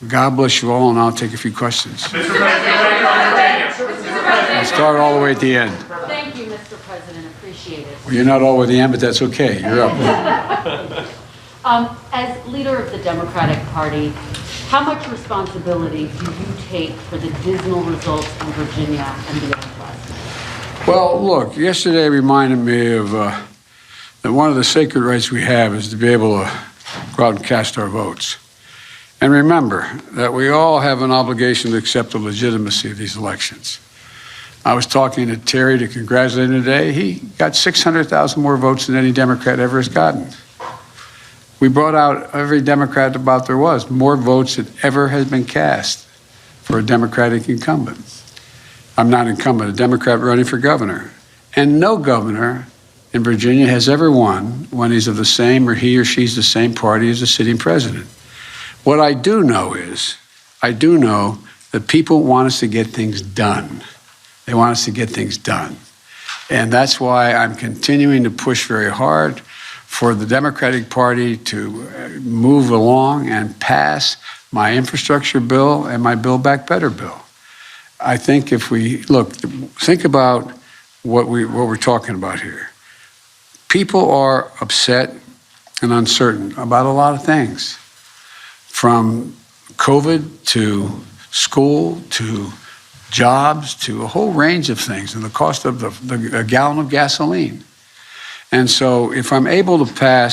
God bless you all, and I'll take a few questions. Mr. President, I'll start all the way at the end. Thank you, Mr. President. Appreciate it. Well, you're not all the way at the end, but that's okay. You're up. As leader of the Democratic Party, how much responsibility do you take for the dismal results in Virginia and the Northwest? Well, look, yesterday reminded me of that one of the sacred rights we have is to be able to go out and cast our votes. And remember that we all have an obligation to accept the legitimacy of these elections. I was talking to Terry to congratulate him today. He got 600,000 more votes than any Democrat ever has gotten. We brought out every Democrat about there was, more votes than ever has been cast for a Democratic incumbent. I'm not incumbent, a Democrat running for governor. And no governor in Virginia has ever won when he's of the same or he or she's the same party as the sitting president. What I do know is, I do know that people want us to get things done. They want us to get things done. And that's why I'm continuing to push very hard for the Democratic Party to move along and pass my infrastructure bill and my Build Back Better bill. I think if we, look, think about what we're talking about here. People are upset and uncertain about a lot of things, from COVID to school to jobs to a whole range of things, and the cost of a gallon of gasoline. And so if I'm able to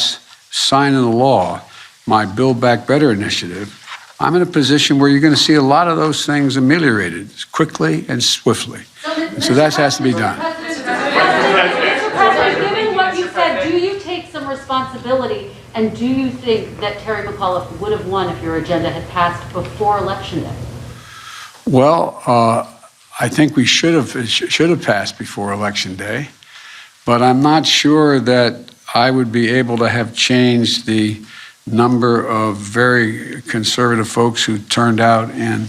sign into law my Build Back Better initiative, I'm in a position where you're going to see a lot of those things ameliorated quickly and swiftly. So that has to be done. Mr. President, given what you said, do you take some responsibility, and do you think that Terry McAuliffe would have won if your agenda had passed before Election Day? Well, I think we should have passed before Election Day, but I'm not sure that I would be able to have changed the number of very conservative folks who turned out in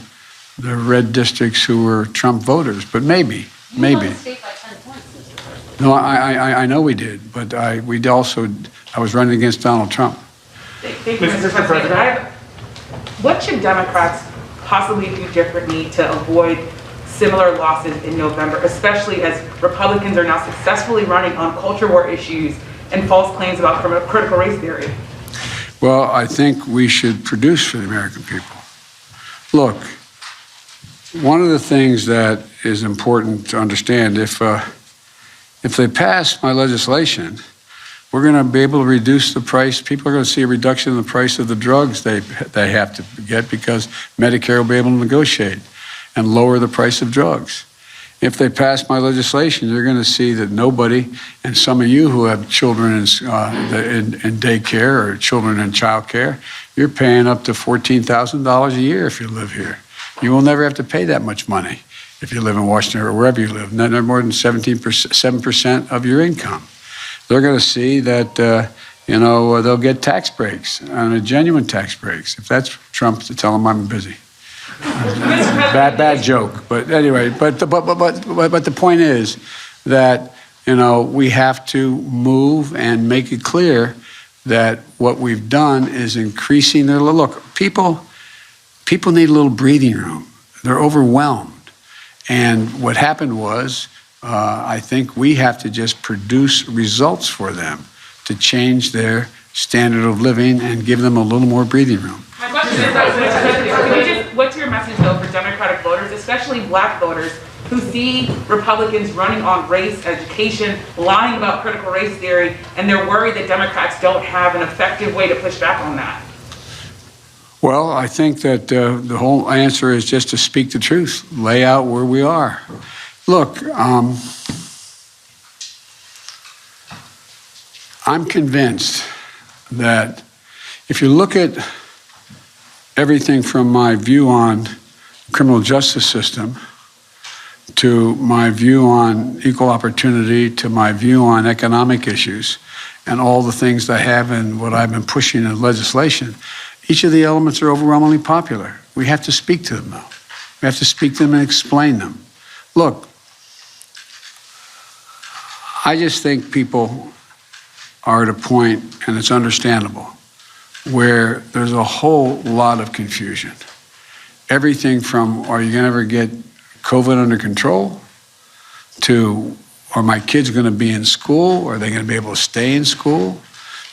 the red districts who were Trump voters, but maybe. You won the state by 10 points, Mr. President. No, I know we did, but I was running against Donald Trump. Thank you, Mr. President. What should Democrats possibly do differently to avoid similar losses in November, especially as Republicans are now successfully running on culture war issues and false claims about critical race theory? Well, I think we should produce for the American people. Look, one of the things that is important to understand, if they pass my legislation, we're going to be able to reduce the price. People are going to see a reduction in the price of the drugs they have to get, because Medicare will be able to negotiate and lower the price of drugs. If they pass my legislation, you're going to see that nobody, and some of you who have children in daycare or children in child care, you're paying up to $14,000 a year if you live here. You will never have to pay that much money if you live in Washington or wherever you live, not more than 7% of your income. They're going to see that, they'll get tax breaks, and genuine tax breaks. If that's Trump, to tell him I'm busy. Bad joke, but anyway. But the point is that we have to move and make it clear that what we've done is increasing their look. People need a little breathing room. They're overwhelmed, and what happened was, I think we have to just produce results for them to change their standard of living and give them a little more breathing room. My question is, what's your message, though, for Democratic voters, especially black voters, who see Republicans running on race, education, lying about critical race theory, and they're worried that Democrats don't have an effective way to push back on that? Well, I think that the whole answer is just to speak the truth, lay out where we are. Look, I'm convinced that if you look at everything from my view on the criminal justice system to my view on equal opportunity to my view on economic issues and all the things I have and what I've been pushing in legislation, each of the elements are overwhelmingly popular. We have to speak to them, though. We have to speak to them and explain them. Look, I just think people are at a point, and it's understandable, where there's a whole lot of confusion. everything from, are you going to ever get COVID under control, to, are my kids going to be in school? Are they going to be able to stay in school?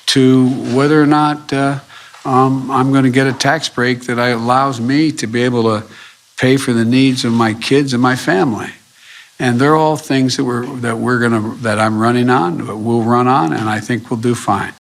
To whether or not I'm going to get a tax break that allows me to be able to pay for the needs of my kids and my family. And they're all things that I'm running on, that we'll run on, and I think we'll do fine.